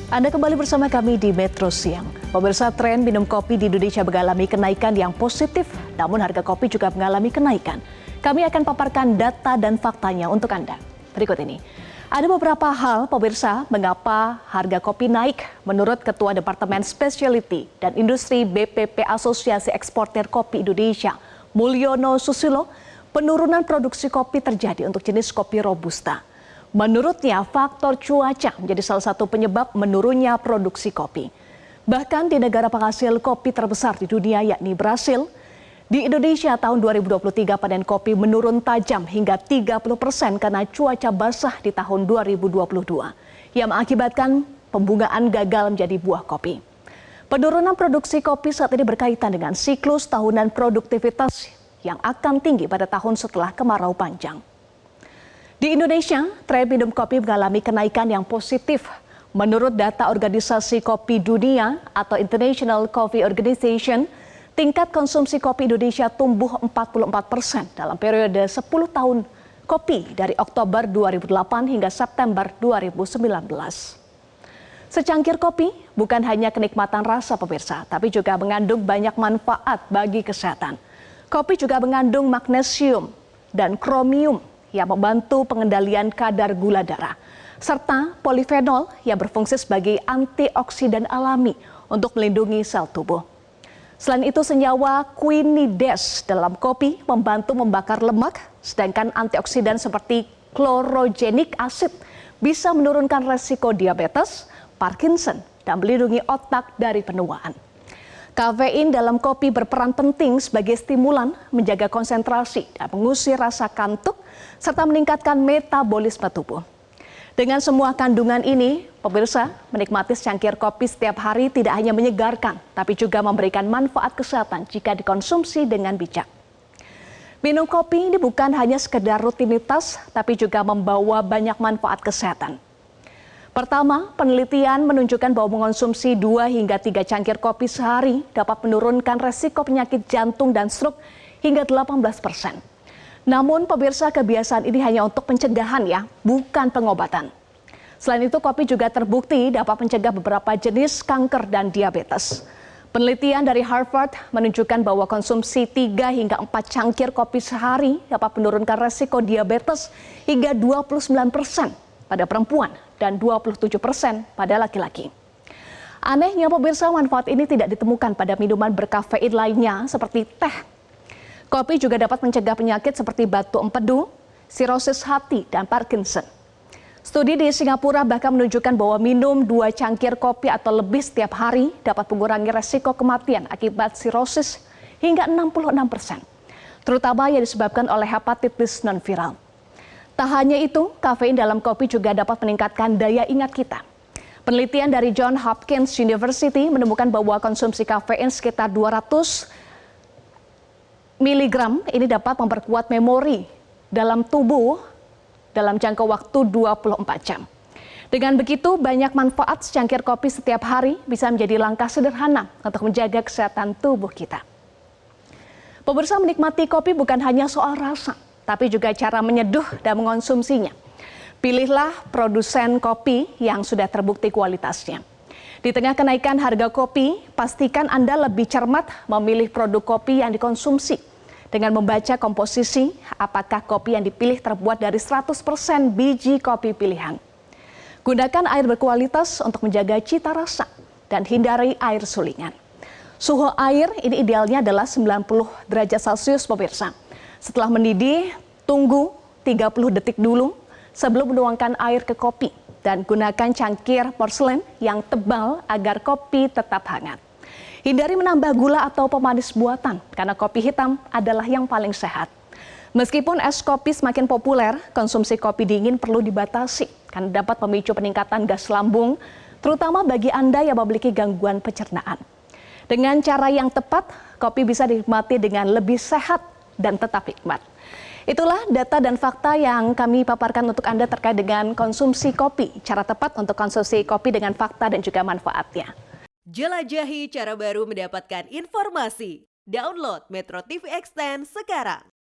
Anda kembali bersama kami di Metro Siang. Pemirsa, tren minum kopi di Indonesia mengalami kenaikan yang positif, namun harga kopi juga mengalami kenaikan. Kami akan paparkan data dan faktanya untuk Anda. Berikut ini. Ada beberapa hal, pemirsa, mengapa harga kopi naik. Menurut Ketua Departemen Specialty dan Industri BPP Asosiasi Eksportir Kopi Indonesia, Mulyono Susilo, penurunan produksi kopi terjadi untuk jenis kopi Robusta. Menurutnya, faktor cuaca menjadi salah satu penyebab menurunnya produksi kopi. Bahkan di negara penghasil kopi terbesar di dunia yakni Brasil, di Indonesia tahun 2023 panen kopi menurun tajam hingga 30% karena cuaca basah di tahun 2022 yang mengakibatkan pembungaan gagal menjadi buah kopi. Penurunan produksi kopi saat ini berkaitan dengan siklus tahunan produktivitas yang akan tinggi pada tahun setelah kemarau panjang. Di Indonesia, tren minum kopi mengalami kenaikan yang positif. Menurut data Organisasi Kopi Dunia atau International Coffee Organization, tingkat konsumsi kopi Indonesia tumbuh 44% dalam periode 10 tahun kopi dari Oktober 2008 hingga September 2019. Secangkir kopi bukan hanya kenikmatan rasa, pemirsa, tapi juga mengandung banyak manfaat bagi kesehatan. Kopi juga mengandung magnesium dan kromium yang membantu pengendalian kadar gula darah, serta polifenol yang berfungsi sebagai antioksidan alami untuk melindungi sel tubuh. Selain itu, senyawa quinides dalam kopi membantu membakar lemak, sedangkan antioksidan seperti chlorogenic acid bisa menurunkan resiko diabetes, Parkinson, dan melindungi otak dari penuaan. Kafein dalam kopi berperan penting sebagai stimulan, menjaga konsentrasi dan mengusir rasa kantuk, serta meningkatkan metabolisme tubuh. Dengan semua kandungan ini, pemirsa, menikmati secangkir kopi setiap hari tidak hanya menyegarkan, tapi juga memberikan manfaat kesehatan jika dikonsumsi dengan bijak. Minum kopi ini bukan hanya sekedar rutinitas, tapi juga membawa banyak manfaat kesehatan. Pertama, penelitian menunjukkan bahwa mengonsumsi 2 hingga 3 cangkir kopi sehari dapat menurunkan resiko penyakit jantung dan stroke hingga 18%. Namun, pemirsa, kebiasaan ini hanya untuk pencegahan ya, bukan pengobatan. Selain itu, kopi juga terbukti dapat mencegah beberapa jenis kanker dan diabetes. Penelitian dari Harvard menunjukkan bahwa konsumsi 3 hingga 4 cangkir kopi sehari dapat menurunkan resiko diabetes hingga 29% pada perempuan dan 27% pada laki-laki. Anehnya, pemirsa, manfaat ini tidak ditemukan pada minuman berkafein lainnya seperti teh. Kopi juga dapat mencegah penyakit seperti batu empedu, sirosis hati, dan Parkinson. Studi di Singapura bahkan menunjukkan bahwa minum 2 cangkir kopi atau lebih setiap hari dapat mengurangi resiko kematian akibat sirosis hingga 66%, terutama yang disebabkan oleh hepatitis non-viral. Tak hanya itu, kafein dalam kopi juga dapat meningkatkan daya ingat kita. Penelitian dari Johns Hopkins University menemukan bahwa konsumsi kafein sekitar 200 mg ini dapat memperkuat memori dalam tubuh dalam jangka waktu 24 jam. Dengan begitu, banyak manfaat secangkir kopi setiap hari bisa menjadi langkah sederhana untuk menjaga kesehatan tubuh kita. Pemirsa, menikmati kopi bukan hanya soal rasa, tapi juga cara menyeduh dan mengonsumsinya. Pilihlah produsen kopi yang sudah terbukti kualitasnya. Di tengah kenaikan harga kopi, pastikan Anda lebih cermat memilih produk kopi yang dikonsumsi dengan membaca komposisi apakah kopi yang dipilih terbuat dari 100% biji kopi pilihan. Gunakan air berkualitas untuk menjaga cita rasa dan hindari air sulingan. Suhu air ini idealnya adalah 90 derajat Celcius, pemirsa. Setelah mendidih, tunggu 30 detik dulu sebelum menuangkan air ke kopi dan gunakan cangkir porselen yang tebal agar kopi tetap hangat. Hindari menambah gula atau pemanis buatan karena kopi hitam adalah yang paling sehat. Meskipun es kopi semakin populer, konsumsi kopi dingin perlu dibatasi karena dapat memicu peningkatan gas lambung, terutama bagi Anda yang memiliki gangguan pencernaan. Dengan cara yang tepat, kopi bisa dinikmati dengan lebih sehat dan tetap nikmat. Itulah data dan fakta yang kami paparkan untuk Anda terkait dengan konsumsi kopi. Cara tepat untuk konsumsi kopi dengan fakta dan juga manfaatnya. Jelajahi cara baru mendapatkan informasi. Download Metro TV Extend sekarang.